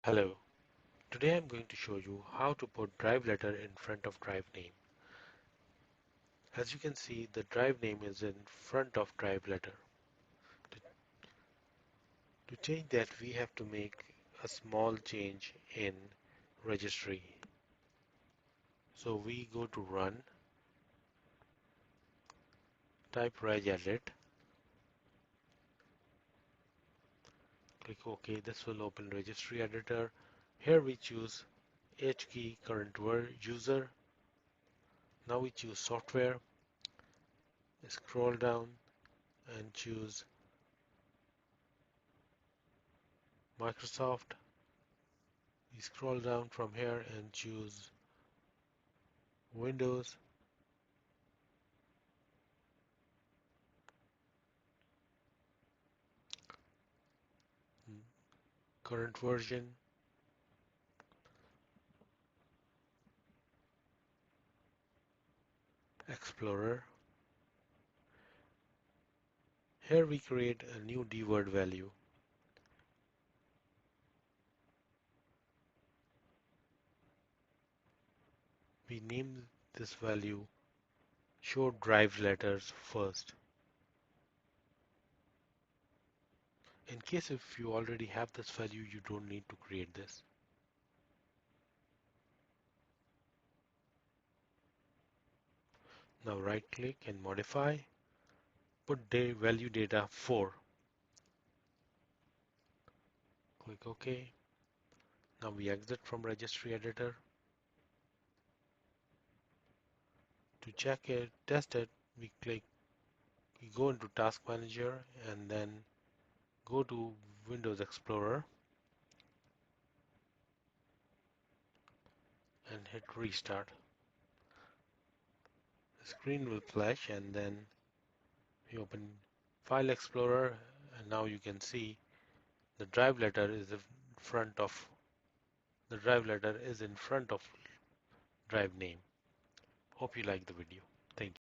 Hello, today I'm going to show you how to put drive letter in front of drive name. As you can see, the drive name is in front of drive letter. To, to change that, we have to make a small change in registry. So we go to run, type regedit, click OK. This will open registry editor. Here we choose H key current user. Now we choose software, scroll down and choose Microsoft. We scroll down from here and choose Windows, current version, Explorer. Here we create a new dword value. We name this value show drive letters first. In case if you already have this value, you don't need to create this. Now right click and modify. Put value data 4. Click OK. Now we exit from registry editor. To check it, test it, we go into task manager and then go to Windows Explorer and hit restart. The screen will flash and then we open File Explorer and now you can see the drive letter is in front of drive name. Hope you like the video. Thank you.